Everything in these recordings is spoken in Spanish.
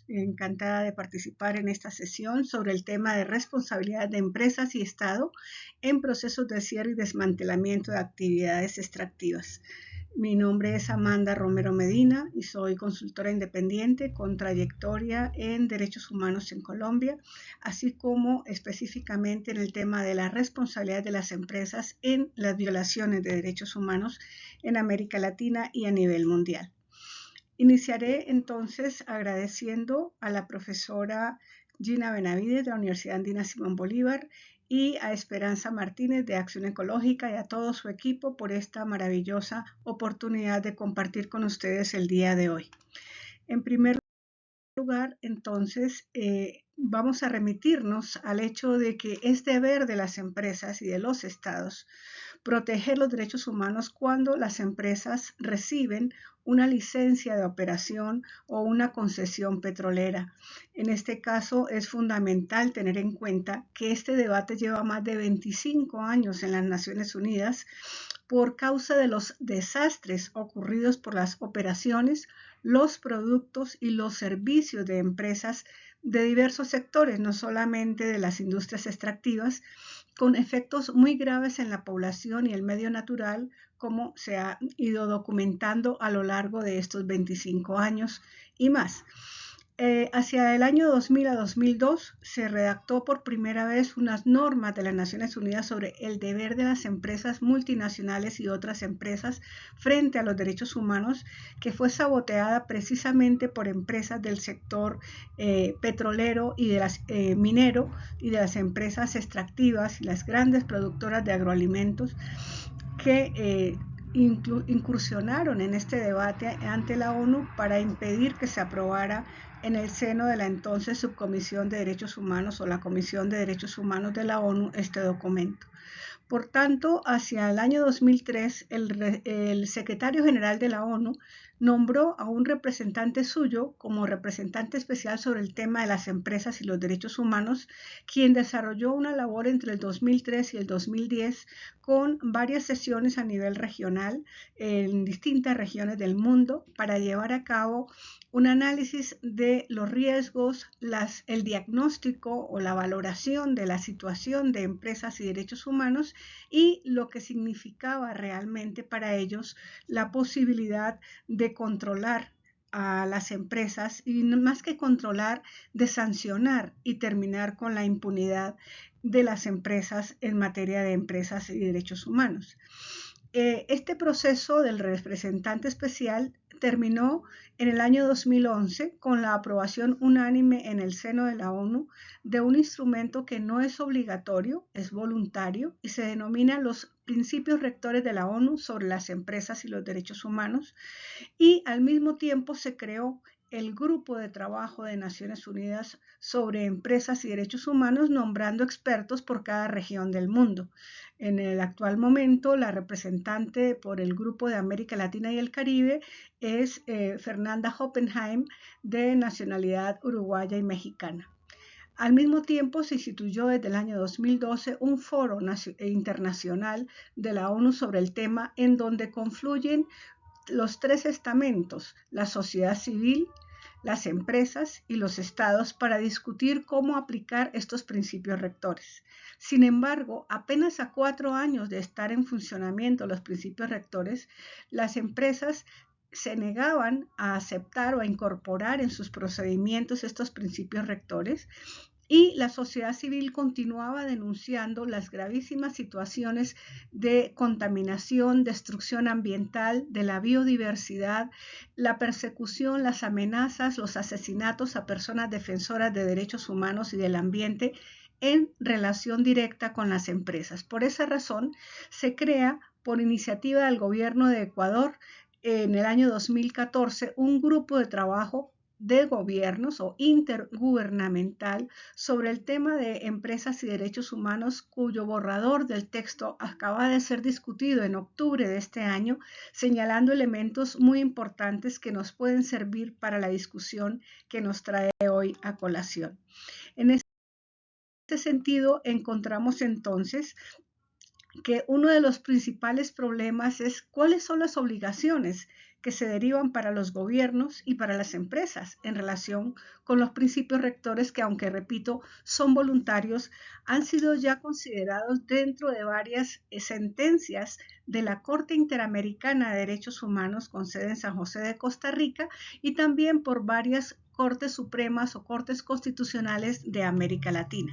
Encantada de participar en esta sesión sobre el tema de responsabilidad de empresas y Estado en procesos de cierre y desmantelamiento de actividades extractivas. Mi nombre es Amanda Romero Medina y soy consultora independiente con trayectoria en derechos humanos en Colombia, así como específicamente en el tema de la responsabilidad de las empresas en las violaciones de derechos humanos en América Latina y a nivel mundial. Iniciaré entonces agradeciendo a la profesora Gina Benavides de la Universidad Andina Simón Bolívar y a Esperanza Martínez de Acción Ecológica y a todo su equipo por esta maravillosa oportunidad de compartir con ustedes el día de hoy. En primer lugar, entonces, vamos a remitirnos al hecho de que es deber de las empresas y de los estados proteger los derechos humanos cuando las empresas reciben una licencia de operación o una concesión petrolera. En este caso es fundamental tener en cuenta que este debate lleva más de 25 años en las Naciones Unidas por causa de los desastres ocurridos por las operaciones, los productos y los servicios de empresas de diversos sectores, no solamente de las industrias extractivas, con efectos muy graves en la población y el medio natural, como se ha ido documentando a lo largo de estos 25 años y más. Hacia el año 2000 a 2002 se redactó por primera vez unas normas de las Naciones Unidas sobre el deber de las empresas multinacionales y otras empresas frente a los derechos humanos, que fue saboteada precisamente por empresas del sector petrolero y de las minero y de las empresas extractivas y las grandes productoras de agroalimentos que incursionaron en este debate ante la ONU para impedir que se aprobara en el seno de la entonces Subcomisión de Derechos Humanos o la Comisión de Derechos Humanos de la ONU este documento. Por tanto, hacia el año 2003, el secretario general de la ONU nombró a un representante suyo como representante especial sobre el tema de las empresas y los derechos humanos, quien desarrolló una labor entre el 2003 y el 2010 con varias sesiones a nivel regional en distintas regiones del mundo para llevar a cabo un análisis de los riesgos, el diagnóstico o la valoración de la situación de empresas y derechos humanos y lo que significaba realmente para ellos la posibilidad de controlar a las empresas y más que controlar, de sancionar y terminar con la impunidad de las empresas en materia de empresas y derechos humanos. Este proceso del representante especial terminó en el año 2011 con la aprobación unánime en el seno de la ONU de un instrumento que no es obligatorio, es voluntario y se denomina los principios rectores de la ONU sobre las empresas y los derechos humanos, y al mismo tiempo se creó el Grupo de Trabajo de Naciones Unidas sobre Empresas y Derechos Humanos, nombrando expertos por cada región del mundo. En el actual momento, la representante por el Grupo de América Latina y el Caribe es Fernanda Hoppenheim, de nacionalidad uruguaya y mexicana. Al mismo tiempo, se instituyó desde el año 2012 un foro internacional de la ONU sobre el tema, en donde confluyen los tres estamentos, la sociedad civil, las empresas y los estados, para discutir cómo aplicar estos principios rectores. Sin embargo, apenas a 4 años de estar en funcionamiento los principios rectores, las empresas se negaban a aceptar o a incorporar en sus procedimientos estos principios rectores, y la sociedad civil continuaba denunciando las gravísimas situaciones de contaminación, destrucción ambiental, de la biodiversidad, la persecución, las amenazas, los asesinatos a personas defensoras de derechos humanos y del ambiente en relación directa con las empresas. Por esa razón, se crea, por iniciativa del gobierno de Ecuador, en el año 2014, un grupo de trabajo de gobiernos o intergubernamental sobre el tema de empresas y derechos humanos, cuyo borrador del texto acaba de ser discutido en octubre de este año, señalando elementos muy importantes que nos pueden servir para la discusión que nos trae hoy a colación. En este sentido, encontramos entonces que uno de los principales problemas es cuáles son las obligaciones que se derivan para los gobiernos y para las empresas en relación con los principios rectores que, aunque repito, son voluntarios, han sido ya considerados dentro de varias sentencias de la Corte Interamericana de Derechos Humanos con sede en San José de Costa Rica y también por varias Cortes Supremas o Cortes Constitucionales de América Latina.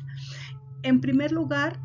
En primer lugar,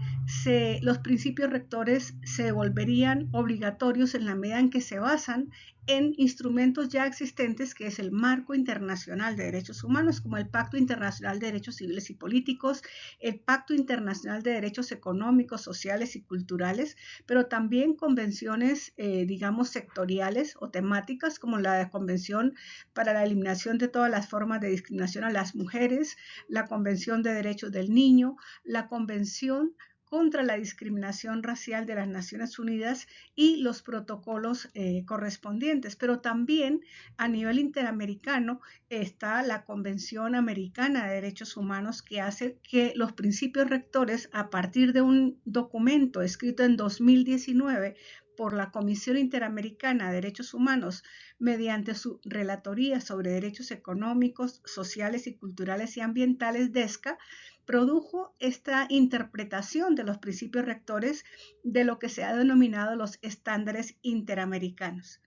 los principios rectores se volverían obligatorios en la medida en que se basan en instrumentos ya existentes, que es el Marco Internacional de Derechos Humanos, como el Pacto Internacional de Derechos Civiles y Políticos, el Pacto Internacional de Derechos Económicos, Sociales y Culturales, pero también convenciones, digamos, sectoriales o temáticas, como la Convención para la Eliminación de todas las formas de discriminación a las mujeres, la Convención de Derechos del Niño, la Convención contra la discriminación racial de las Naciones Unidas y los protocolos correspondientes, pero también a nivel interamericano está la Convención Americana de Derechos Humanos, que hace que los principios rectores, a partir de un documento escrito en 2019 por la Comisión Interamericana de Derechos Humanos, mediante su Relatoría sobre Derechos Económicos, Sociales y Culturales y Ambientales, DESCA, produjo esta interpretación de los principios rectores de lo que se ha denominado los estándares interamericanos.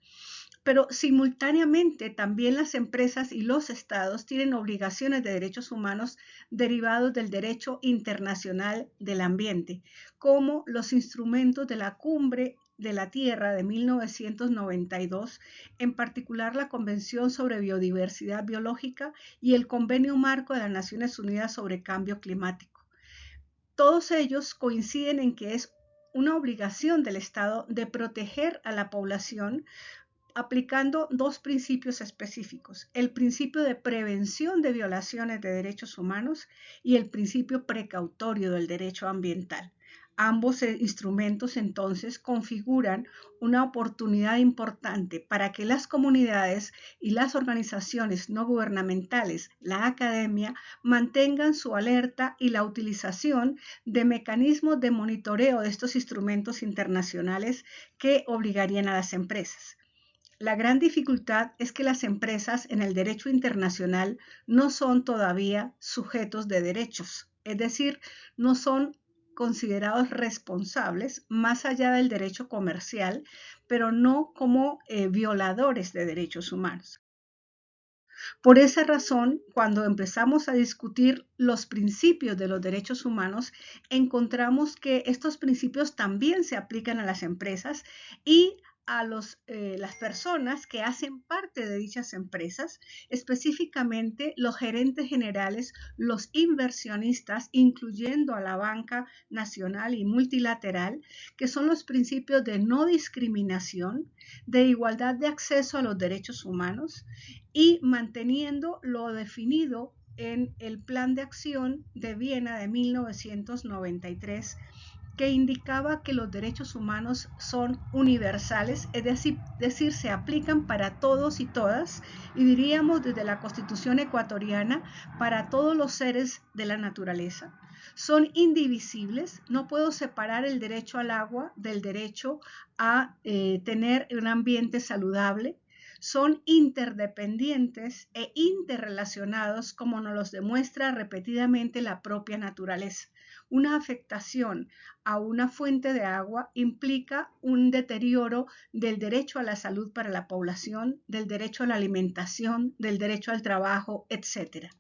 Pero simultáneamente también las empresas y los estados tienen obligaciones de derechos humanos derivados del derecho internacional del ambiente, como los instrumentos de la Cumbre de la Tierra de 1992, en particular la Convención sobre Biodiversidad Biológica y el Convenio Marco de las Naciones Unidas sobre Cambio Climático. Todos ellos coinciden en que es una obligación del Estado de proteger a la población aplicando dos principios específicos: el principio de prevención de violaciones de derechos humanos y el principio precautorio del derecho ambiental. Ambos instrumentos entonces configuran una oportunidad importante para que las comunidades y las organizaciones no gubernamentales, la academia, mantengan su alerta y la utilización de mecanismos de monitoreo de estos instrumentos internacionales que obligarían a las empresas. La gran dificultad es que las empresas en el derecho internacional no son todavía sujetos de derechos, es decir, no son considerados responsables más allá del derecho comercial, pero no como violadores de derechos humanos. Por esa razón, cuando empezamos a discutir los principios de los derechos humanos, encontramos que estos principios también se aplican a las empresas y a las personas que hacen parte de dichas empresas, específicamente los gerentes generales, los inversionistas, incluyendo a la banca nacional y multilateral, que son los principios de no discriminación, de igualdad de acceso a los derechos humanos y manteniendo lo definido en el Plan de Acción de Viena de 1993, que indicaba que los derechos humanos son universales, es decir, se aplican para todos y todas, y diríamos desde la Constitución ecuatoriana, para todos los seres de la naturaleza. Son indivisibles, no puedo separar el derecho al agua del derecho a tener un ambiente saludable. Son interdependientes e interrelacionados, como nos los demuestra repetidamente la propia naturaleza. Una afectación a una fuente de agua implica un deterioro del derecho a la salud para la población, del derecho a la alimentación, del derecho al trabajo, etc.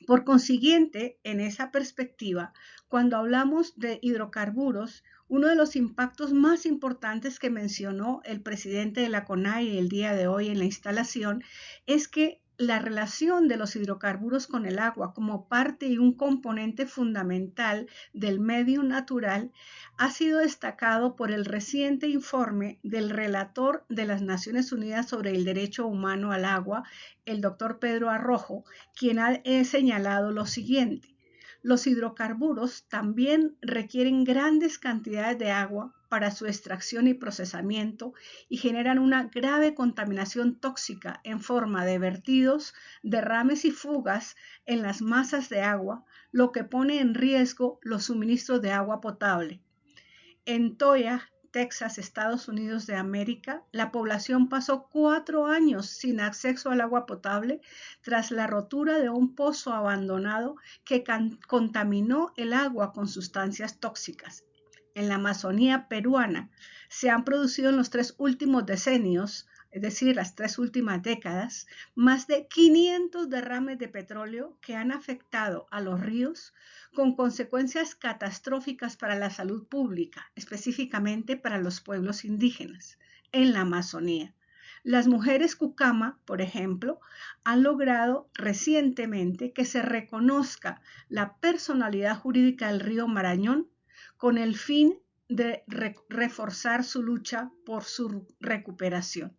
Por consiguiente, en esa perspectiva, cuando hablamos de hidrocarburos, uno de los impactos más importantes que mencionó el presidente de la CONAIE el día de hoy en la instalación es que la relación de los hidrocarburos con el agua como parte y un componente fundamental del medio natural ha sido destacado por el reciente informe del relator de las Naciones Unidas sobre el derecho humano al agua, el doctor Pedro Arrojo, quien ha señalado lo siguiente: los hidrocarburos también requieren grandes cantidades de agua para su extracción y procesamiento y generan una grave contaminación tóxica en forma de vertidos, derrames y fugas en las masas de agua, lo que pone en riesgo los suministros de agua potable. En Toyah, Texas, Estados Unidos de América, la población pasó 4 años sin acceso al agua potable tras la rotura de un pozo abandonado que contaminó el agua con sustancias tóxicas. En la Amazonía peruana se han producido en los 3 últimos decenios, es decir, las 3 últimas décadas, más de 500 derrames de petróleo que han afectado a los ríos con consecuencias catastróficas para la salud pública, específicamente para los pueblos indígenas en la Amazonía. Las mujeres Cucama, por ejemplo, han logrado recientemente que se reconozca la personalidad jurídica del río Marañón con el fin de reforzar su lucha por su recuperación.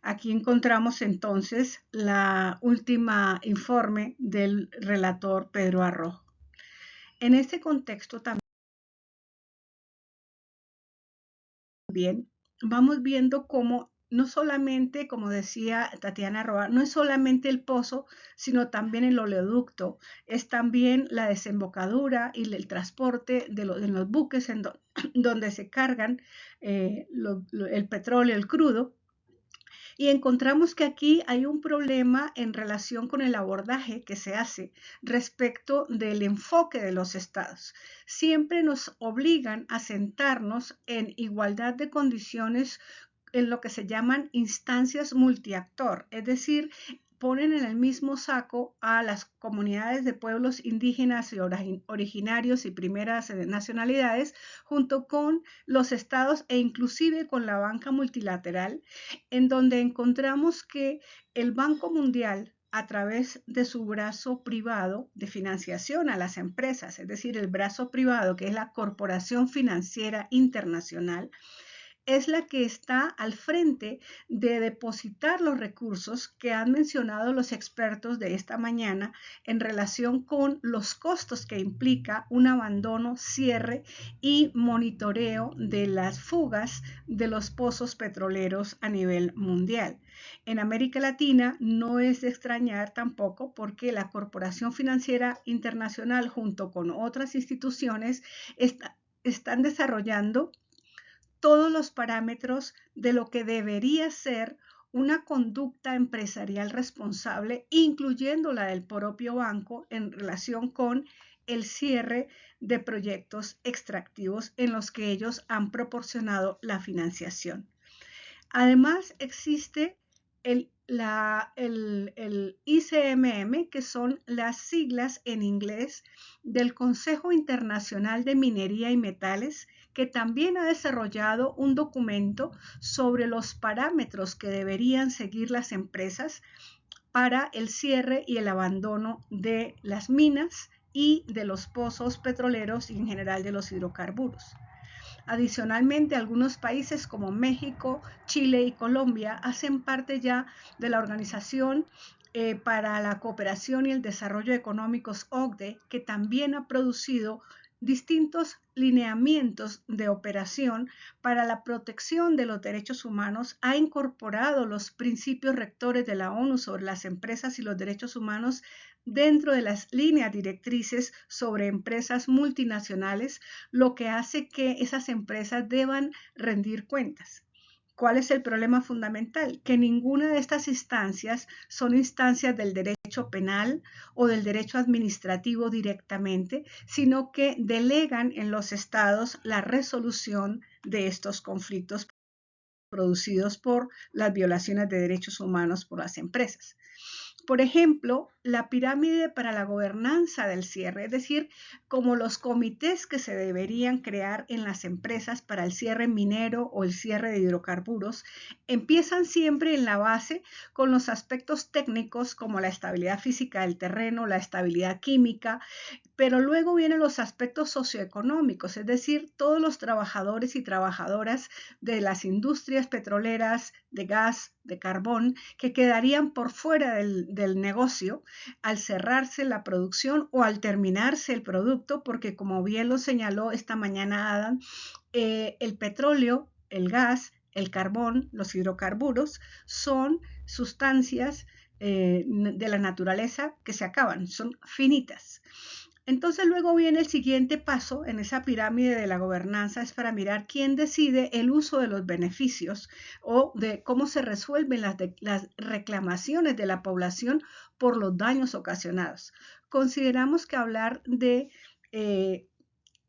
Aquí encontramos entonces la última informe del relator Pedro Arrojo. En este contexto también vamos viendo cómo no solamente, como decía Tatiana Roa, no es solamente el pozo, sino también el oleoducto, es también la desembocadura y el transporte en los buques donde se cargan el petróleo, el crudo. Y encontramos que aquí hay un problema en relación con el abordaje que se hace respecto del enfoque de los estados. Siempre nos obligan a sentarnos en igualdad de condiciones en lo que se llaman instancias multiactor, es decir, ponen en el mismo saco a las comunidades de pueblos indígenas y originarios y primeras nacionalidades junto con los estados e inclusive con la banca multilateral, en donde encontramos que el Banco Mundial, a través de su brazo privado de financiación a las empresas, es decir, el brazo privado que es la Corporación Financiera Internacional, es la que está al frente de depositar los recursos que han mencionado los expertos de esta mañana en relación con los costos que implica un abandono, cierre y monitoreo de las fugas de los pozos petroleros a nivel mundial. En América Latina no es de extrañar tampoco porque la Corporación Financiera Internacional junto con otras instituciones están desarrollando todos los parámetros de lo que debería ser una conducta empresarial responsable, incluyendo la del propio banco en relación con el cierre de proyectos extractivos en los que ellos han proporcionado la financiación. Además, existe el ICMM, que son las siglas en inglés del Consejo Internacional de Minería y Metales, que también ha desarrollado un documento sobre los parámetros que deberían seguir las empresas para el cierre y el abandono de las minas y de los pozos petroleros y en general de los hidrocarburos. Adicionalmente, algunos países como México, Chile y Colombia hacen parte ya de la Organización para la Cooperación y el Desarrollo Económicos OCDE, que también ha producido distintos lineamientos de operación para la protección de los derechos humanos, ha incorporado los principios rectores de la ONU sobre las empresas y los derechos humanos dentro de las líneas directrices sobre empresas multinacionales, lo que hace que esas empresas deban rendir cuentas. ¿Cuál es el problema fundamental? Que ninguna de estas instancias son instancias del derecho penal o del derecho administrativo directamente, sino que delegan en los estados la resolución de estos conflictos producidos por las violaciones de derechos humanos por las empresas. Por ejemplo, la pirámide para la gobernanza del cierre, es decir, como los comités que se deberían crear en las empresas para el cierre minero o el cierre de hidrocarburos, empiezan siempre en la base con los aspectos técnicos como la estabilidad física del terreno, la estabilidad química, pero luego vienen los aspectos socioeconómicos, es decir, todos los trabajadores y trabajadoras de las industrias petroleras, de gas, de carbón, que quedarían por fuera del negocio al cerrarse la producción o al terminarse el producto, porque como bien lo señaló esta mañana Adam, el petróleo, el gas, el carbón, los hidrocarburos son sustancias de la naturaleza que se acaban, son finitas. Entonces luego viene el siguiente paso en esa pirámide de la gobernanza, es para mirar quién decide el uso de los beneficios o de cómo se resuelven las reclamaciones de la población por los daños ocasionados. Consideramos que hablar de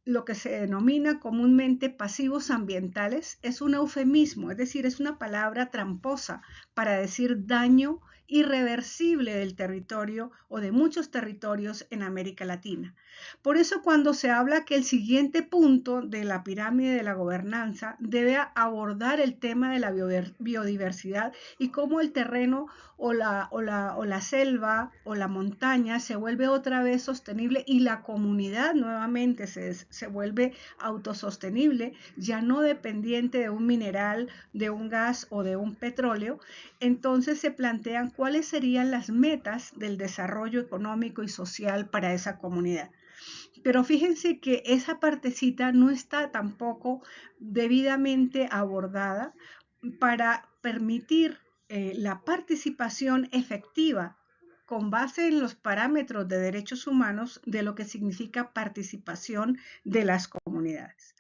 lo que se denomina comúnmente pasivos ambientales es un eufemismo, es decir, es una palabra tramposa para decir daño irreversible del territorio o de muchos territorios en América Latina. Por eso cuando se habla que el siguiente punto de la pirámide de la gobernanza debe abordar el tema de la biodiversidad y cómo el terreno o la selva o la montaña se vuelve otra vez sostenible y la comunidad nuevamente se vuelve autosostenible, ya no dependiente de un mineral, de un gas o de un petróleo. Entonces se plantean cuáles serían las metas del desarrollo económico y social para esa comunidad. Pero fíjense que esa partecita no está tampoco debidamente abordada para permitir la participación efectiva con base en los parámetros de derechos humanos de lo que significa participación de las comunidades.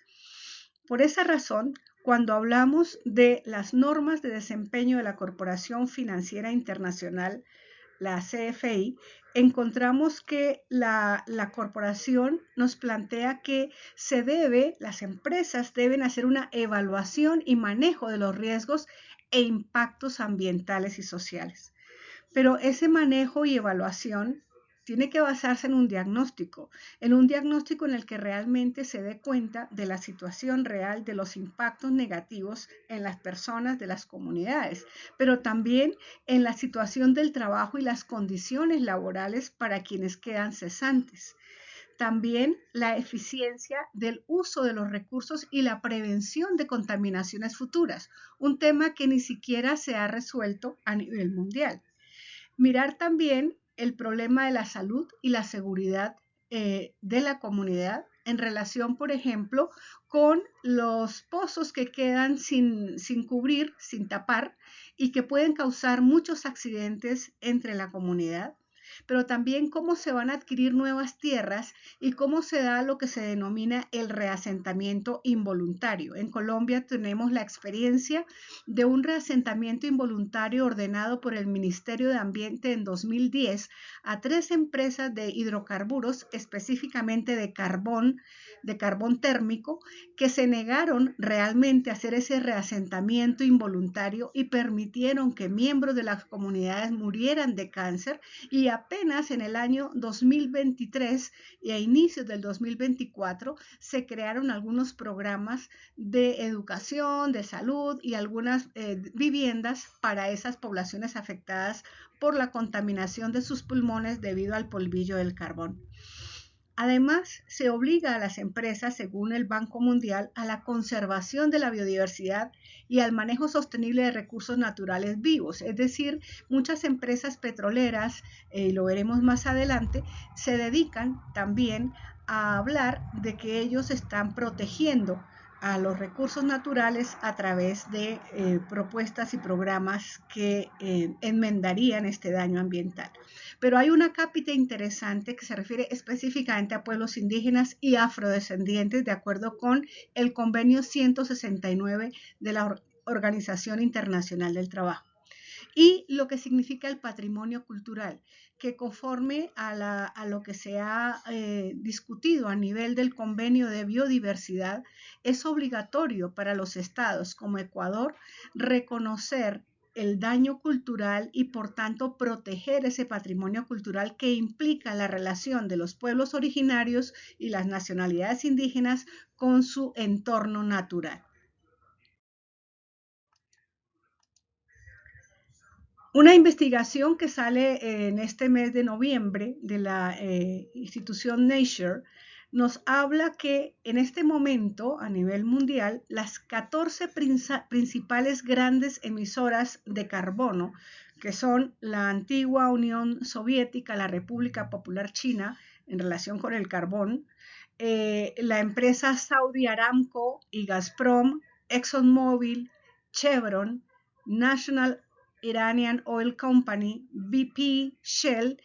Por esa razón, cuando hablamos de las normas de desempeño de la Corporación Financiera Internacional, la CFI, encontramos que la corporación nos plantea que las empresas deben hacer una evaluación y manejo de los riesgos e impactos ambientales y sociales. Pero ese manejo y evaluación tiene que basarse en un diagnóstico en el que realmente se dé cuenta de la situación real de los impactos negativos en las personas de las comunidades, pero también en la situación del trabajo y las condiciones laborales para quienes quedan cesantes. También la eficiencia del uso de los recursos y la prevención de contaminaciones futuras, un tema que ni siquiera se ha resuelto a nivel mundial. Mirar también el problema de la salud y la seguridad de la comunidad en relación, por ejemplo, con los pozos que quedan sin cubrir, sin tapar y que pueden causar muchos accidentes entre la comunidad, pero también cómo se van a adquirir nuevas tierras y cómo se da lo que se denomina el reasentamiento involuntario. En Colombia tenemos la experiencia de un reasentamiento involuntario ordenado por el Ministerio de Ambiente en 2010 a 3 empresas de hidrocarburos, específicamente de carbón térmico, que se negaron realmente a hacer ese reasentamiento involuntario y permitieron que miembros de las comunidades murieran de cáncer, y apenas en el año 2023 y a inicios del 2024 se crearon algunos programas de educación, de salud y algunas viviendas para esas poblaciones afectadas por la contaminación de sus pulmones debido al polvillo del carbón. Además, se obliga a las empresas, según el Banco Mundial, a la conservación de la biodiversidad y al manejo sostenible de recursos naturales vivos. Es decir, muchas empresas petroleras, lo veremos más adelante, se dedican también a hablar de que ellos están protegiendo a los recursos naturales a través de propuestas y programas que enmendarían este daño ambiental. Pero hay una cápita interesante que se refiere específicamente a pueblos indígenas y afrodescendientes, de acuerdo con el convenio 169 de la Organización Internacional del Trabajo. Y lo que significa el patrimonio cultural, que conforme a lo que se ha discutido a nivel del convenio de biodiversidad, es obligatorio para los estados como Ecuador reconocer el daño cultural y por tanto proteger ese patrimonio cultural que implica la relación de los pueblos originarios y las nacionalidades indígenas con su entorno natural. Una investigación que sale en este mes de noviembre de la institución Nature nos habla que en este momento a nivel mundial las 14 principales grandes emisoras de carbono, que son la antigua Unión Soviética, la República Popular China en relación con el carbón, la empresa Saudi Aramco y Gazprom, ExxonMobil, Chevron, National Iranian Oil Company, BP, Shell,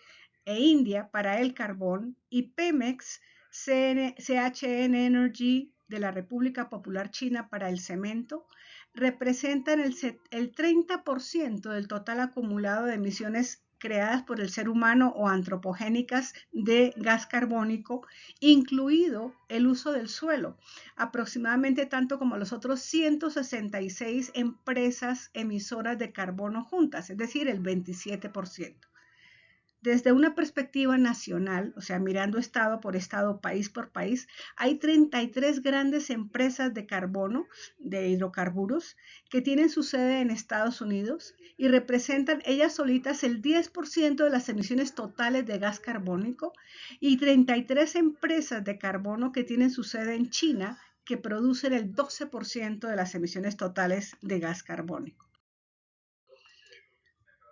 e India para el carbón y Pemex, CHN Energy de la República Popular China para el cemento, representan el 30% del total acumulado de emisiones creadas por el ser humano o antropogénicas de gas carbónico, incluido el uso del suelo, aproximadamente tanto como los otros 166 empresas emisoras de carbono juntas, es decir, el 27%. Desde una perspectiva nacional, o sea, mirando estado por estado, país por país, hay 33 grandes empresas de carbono, de hidrocarburos, que tienen su sede en Estados Unidos y representan ellas solitas el 10% de las emisiones totales de gas carbónico, y 33 empresas de carbono que tienen su sede en China, que producen el 12% de las emisiones totales de gas carbónico.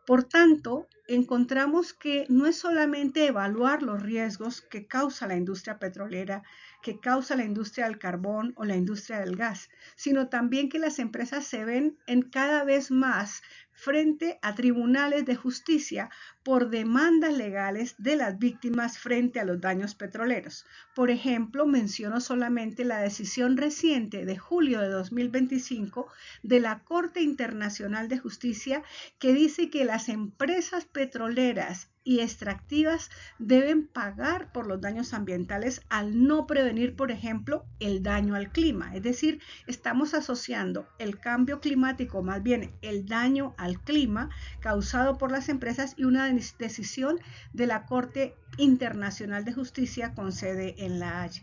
Por tanto, encontramos que no es solamente evaluar los riesgos que causa la industria petrolera, que causa la industria del carbón o la industria del gas, sino también que las empresas se ven cada vez más frente a tribunales de justicia por demandas legales de las víctimas frente a los daños petroleros. Por ejemplo, menciono solamente la decisión reciente de julio de 2025 de la Corte Internacional de Justicia, que dice que las empresas petroleras y extractivas deben pagar por los daños ambientales al no prevenir, por ejemplo, el daño al clima. Es decir, estamos asociando el cambio climático, más bien el daño al clima causado por las empresas, y una decisión de la Corte Internacional de Justicia con sede en La Haya.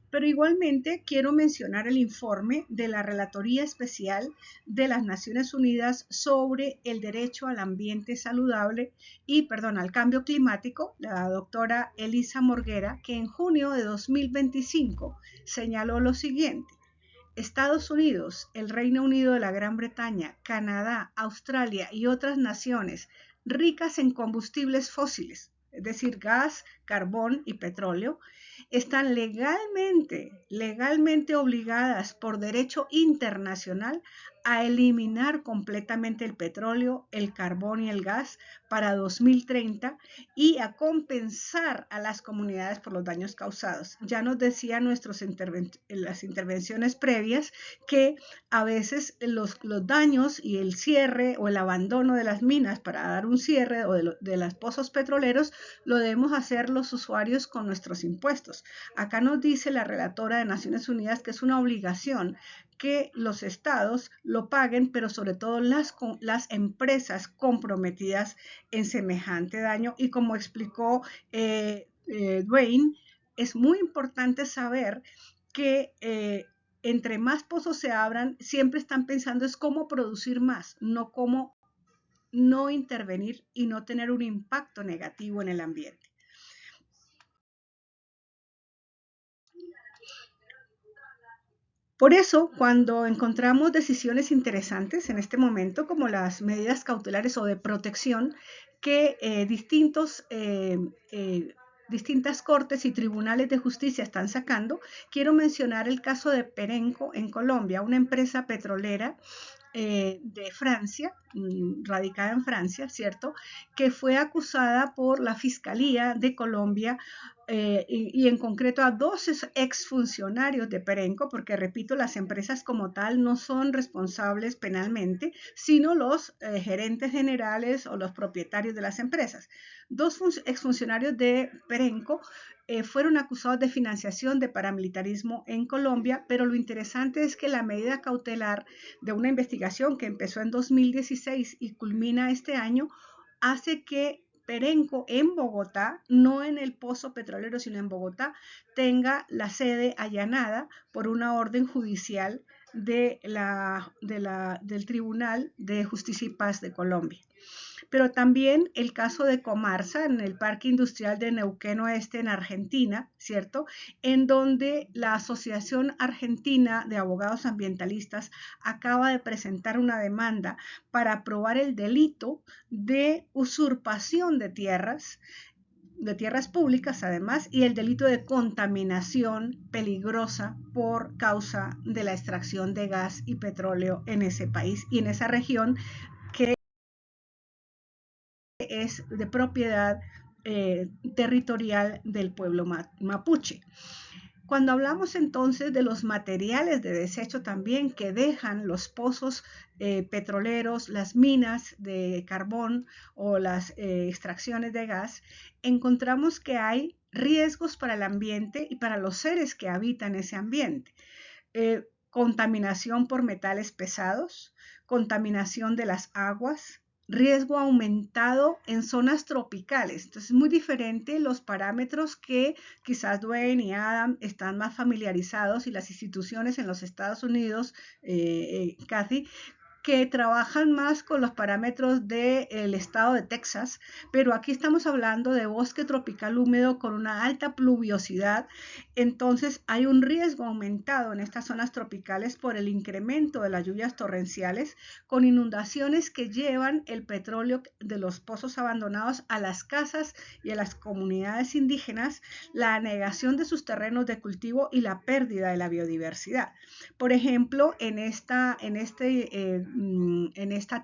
Pero igualmente quiero mencionar el informe de la Relatoría Especial de las Naciones Unidas sobre el derecho al ambiente saludable al cambio climático, la doctora Elisa Morguera, que en junio de 2025 señaló lo siguiente: Estados Unidos, el Reino Unido de la Gran Bretaña, Canadá, Australia y otras naciones ricas en combustibles fósiles, es decir, gas, carbón y petróleo, están legalmente obligadas por derecho internacional a eliminar completamente el petróleo, el carbón y el gas para 2030 y a compensar a las comunidades por los daños causados. Ya nos decían las intervenciones previas que a veces los daños y el cierre o el abandono de las minas para dar un cierre o de los pozos petroleros lo debemos hacer los usuarios con nuestros impuestos. Acá nos dice la relatora de Naciones Unidas que es una obligación que los estados lo paguen, pero sobre todo las empresas comprometidas en semejante daño. Y como explicó Dwayne, es muy importante saber que entre más pozos se abran, siempre están pensando es cómo producir más, no cómo no intervenir y no tener un impacto negativo en el ambiente. Por eso, cuando encontramos decisiones interesantes en este momento, como las medidas cautelares o de protección que distintas cortes y tribunales de justicia están sacando, quiero mencionar el caso de Perenco en Colombia, una empresa petrolera de Francia, radicada en Francia, ¿cierto?, que fue acusada por la Fiscalía de Colombia y en concreto a dos exfuncionarios de Perenco, porque repito, las empresas como tal no son responsables penalmente, sino los gerentes generales o los propietarios de las empresas. Dos exfuncionarios de Perenco fueron acusados de financiación de paramilitarismo en Colombia, pero lo interesante es que la medida cautelar de una investigación que empezó en 2016 y culmina este año hace que Perenco en Bogotá, no en el pozo petrolero, sino en Bogotá, tenga la sede allanada por una orden judicial del Tribunal de Justicia y Paz de Colombia. Pero también el caso de Comarsa en el Parque Industrial de Neuquén Oeste en Argentina, ¿cierto?, en donde la Asociación Argentina de Abogados Ambientalistas acaba de presentar una demanda para probar el delito de usurpación de tierras públicas además, y el delito de contaminación peligrosa por causa de la extracción de gas y petróleo en ese país y en esa región que es de propiedad territorial del pueblo mapuche. Cuando hablamos entonces de los materiales de desecho también que dejan los pozos petroleros, las minas de carbón o las extracciones de gas, encontramos que hay riesgos para el ambiente y para los seres que habitan ese ambiente. Contaminación por metales pesados, contaminación de las aguas, riesgo aumentado en zonas tropicales. Entonces es muy diferente los parámetros que quizás Dwayne y Adam están más familiarizados y las instituciones en los Estados Unidos, Kathy, que trabajan más con los parámetros del estado de Texas, pero aquí estamos hablando de bosque tropical húmedo con una alta pluviosidad, entonces hay un riesgo aumentado en estas zonas tropicales por el incremento de las lluvias torrenciales, con inundaciones que llevan el petróleo de los pozos abandonados a las casas y a las comunidades indígenas, la anegación de sus terrenos de cultivo y la pérdida de la biodiversidad. Por ejemplo, en esta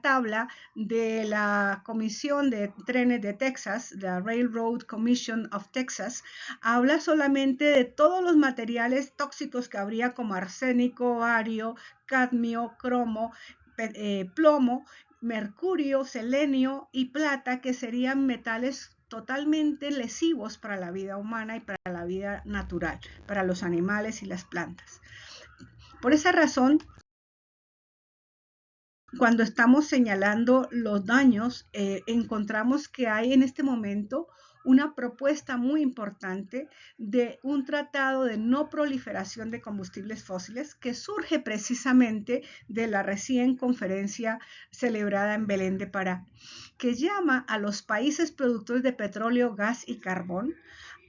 tabla de la Comisión de Trenes de Texas, la Railroad Commission of Texas, habla solamente de todos los materiales tóxicos que habría como arsénico, bario, cadmio, cromo, plomo, mercurio, selenio y plata, que serían metales totalmente lesivos para la vida humana y para la vida natural, para los animales y las plantas. Por esa razón, cuando estamos señalando los daños, encontramos que hay en este momento una propuesta muy importante de un tratado de no proliferación de combustibles fósiles que surge precisamente de la recién conferencia celebrada en Belén de Pará, que llama a los países productores de petróleo, gas y carbón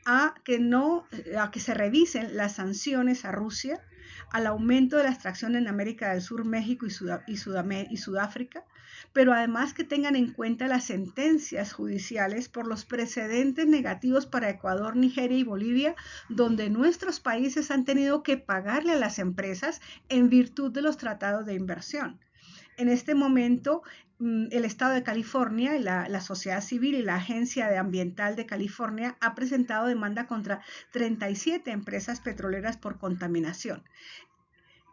a que se revisen las sanciones a Rusia, al aumento de la extracción en América del Sur, México y Sudáfrica, pero además que tengan en cuenta las sentencias judiciales por los precedentes negativos para Ecuador, Nigeria y Bolivia, donde nuestros países han tenido que pagarle a las empresas en virtud de los tratados de inversión. En este momento, el Estado de California, la sociedad civil y la Agencia Ambiental de California ha presentado demanda contra 37 empresas petroleras por contaminación.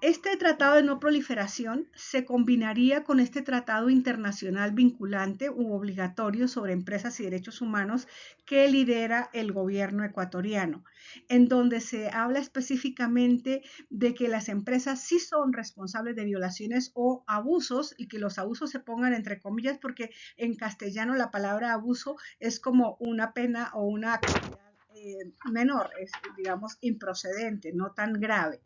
Este tratado de no proliferación se combinaría con este tratado internacional vinculante u obligatorio sobre empresas y derechos humanos que lidera el gobierno ecuatoriano, en donde se habla específicamente de que las empresas sí son responsables de violaciones o abusos, y que los abusos se pongan entre comillas porque en castellano la palabra abuso es como una pena o una actividad menor, es, digamos, improcedente, no tan grave.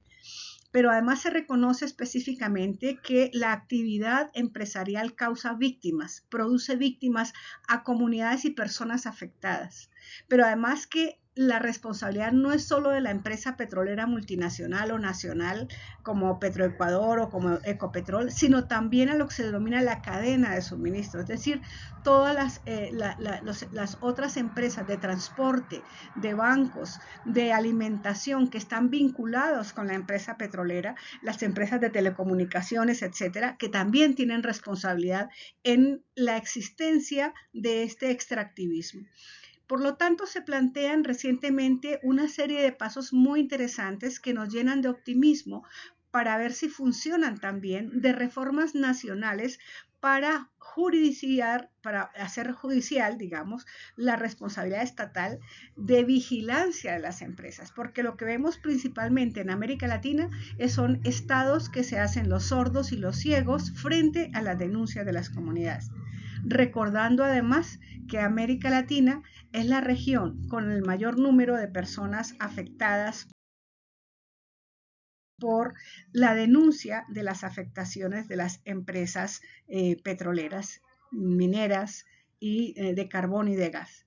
Pero además se reconoce específicamente que la actividad empresarial causa víctimas, produce víctimas a comunidades y personas afectadas. Pero además que la responsabilidad no es solo de la empresa petrolera multinacional o nacional como Petroecuador o como Ecopetrol, sino también a lo que se denomina la cadena de suministro, es decir, todas las otras empresas de transporte, de bancos, de alimentación que están vinculados con la empresa petrolera, las empresas de telecomunicaciones, etcétera, que también tienen responsabilidad en la existencia de este extractivismo. Por lo tanto, se plantean recientemente una serie de pasos muy interesantes que nos llenan de optimismo para ver si funcionan también, de reformas nacionales para hacer judicial, digamos, la responsabilidad estatal de vigilancia de las empresas, porque lo que vemos principalmente en América Latina son estados que se hacen los sordos y los ciegos frente a las denuncias de las comunidades. Recordando además que América Latina es la región con el mayor número de personas afectadas por la denuncia de las afectaciones de las empresas petroleras, mineras y de carbón y de gas.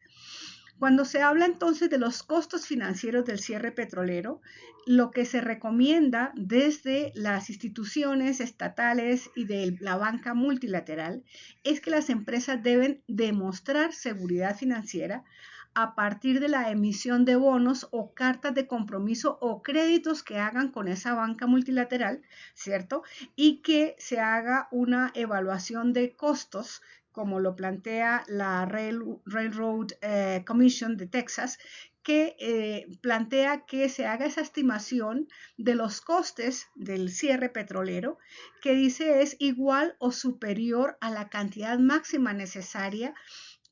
Cuando se habla entonces de los costos financieros del cierre petrolero, lo que se recomienda desde las instituciones estatales y de la banca multilateral es que las empresas deben demostrar seguridad financiera a partir de la emisión de bonos o cartas de compromiso o créditos que hagan con esa banca multilateral, ¿cierto? Y que se haga una evaluación de costos como lo plantea la Railroad Commission de Texas, que plantea que se haga esa estimación de los costes del cierre petrolero, que dice es igual o superior a la cantidad máxima necesaria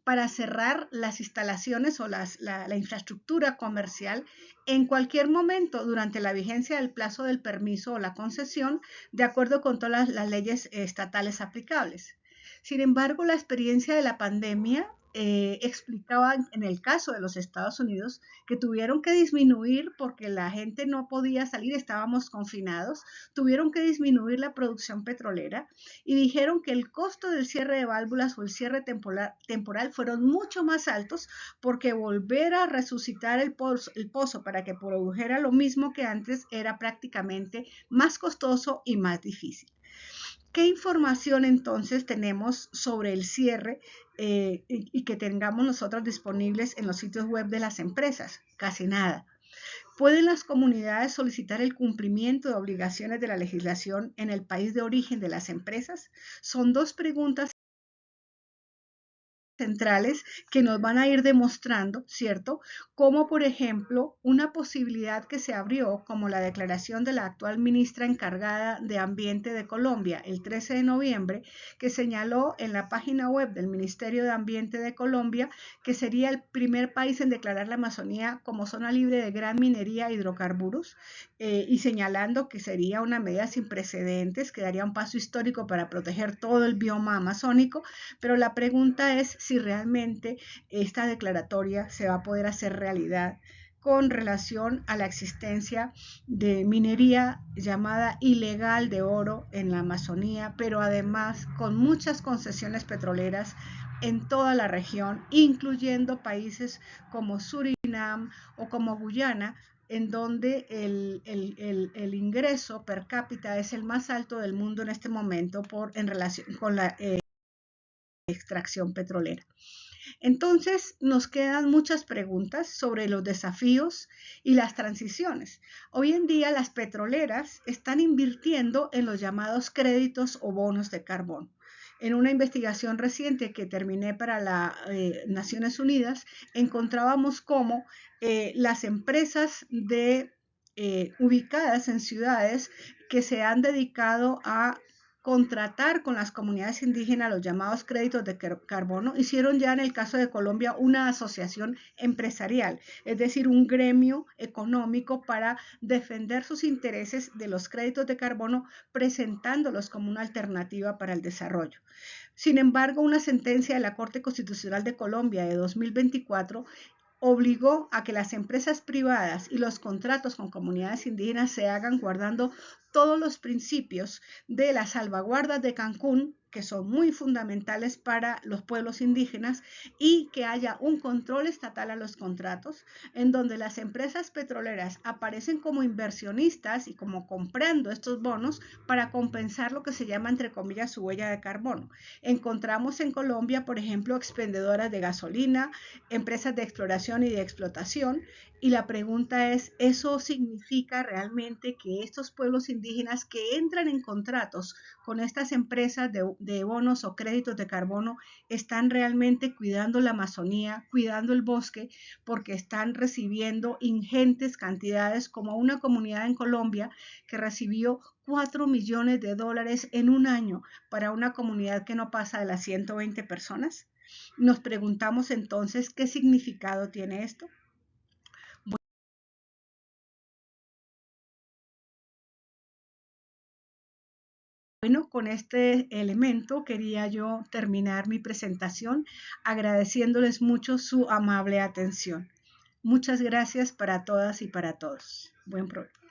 para cerrar las instalaciones o la infraestructura comercial en cualquier momento durante la vigencia del plazo del permiso o la concesión, de acuerdo con todas las leyes estatales aplicables. Sin embargo, la experiencia de la pandemia explicaba en el caso de los Estados Unidos que tuvieron que disminuir porque la gente no podía salir, estábamos confinados, tuvieron que disminuir la producción petrolera y dijeron que el costo del cierre de válvulas o el cierre temporal fueron mucho más altos porque volver a resucitar el pozo para que produjera lo mismo que antes era prácticamente más costoso y más difícil. ¿Qué información entonces tenemos sobre el cierre y que tengamos nosotros disponibles en los sitios web de las empresas? Casi nada. ¿Pueden las comunidades solicitar el cumplimiento de obligaciones de la legislación en el país de origen de las empresas? Son dos preguntas centrales que nos van a ir demostrando, ¿cierto? Como por ejemplo una posibilidad que se abrió como la declaración de la actual ministra encargada de Ambiente de Colombia el 13 de noviembre, que señaló en la página web del Ministerio de Ambiente de Colombia que sería el primer país en declarar la Amazonía como zona libre de gran minería e hidrocarburos y señalando que sería una medida sin precedentes, que daría un paso histórico para proteger todo el bioma amazónico, pero la pregunta es si realmente esta declaratoria se va a poder hacer realidad con relación a la existencia de minería llamada ilegal de oro en la Amazonía, pero además con muchas concesiones petroleras en toda la región, incluyendo países como Surinam o como Guyana, en donde el ingreso per cápita es el más alto del mundo en este momento en relación con la extracción petrolera. Entonces nos quedan muchas preguntas sobre los desafíos y las transiciones. Hoy en día las petroleras están invirtiendo en los llamados créditos o bonos de carbono. En una investigación reciente que terminé para las Naciones Unidas, encontrábamos cómo las empresas ubicadas en ciudades que se han dedicado a contratar con las comunidades indígenas los llamados créditos de carbono, hicieron ya en el caso de Colombia una asociación empresarial, es decir, un gremio económico para defender sus intereses de los créditos de carbono, presentándolos como una alternativa para el desarrollo. Sin embargo, una sentencia de la Corte Constitucional de Colombia de 2024 obligó a que las empresas privadas y los contratos con comunidades indígenas se hagan guardando todos los principios de las salvaguardas de Cancún, que son muy fundamentales para los pueblos indígenas, y que haya un control estatal a los contratos, en donde las empresas petroleras aparecen como inversionistas y como comprando estos bonos para compensar lo que se llama, entre comillas, su huella de carbono. Encontramos en Colombia, por ejemplo, expendedoras de gasolina, empresas de exploración y de explotación, y la pregunta es, ¿eso significa realmente que estos pueblos indígenas que entran en contratos con estas empresas de bonos o créditos de carbono están realmente cuidando la Amazonía, cuidando el bosque, porque están recibiendo ingentes cantidades, como una comunidad en Colombia que recibió $4 millones en un año para una comunidad que no pasa de las 120 personas? Nos preguntamos entonces, ¿qué significado tiene esto? Bueno, con este elemento quería yo terminar mi presentación agradeciéndoles mucho su amable atención. Muchas gracias para todas y para todos. Buen provecho.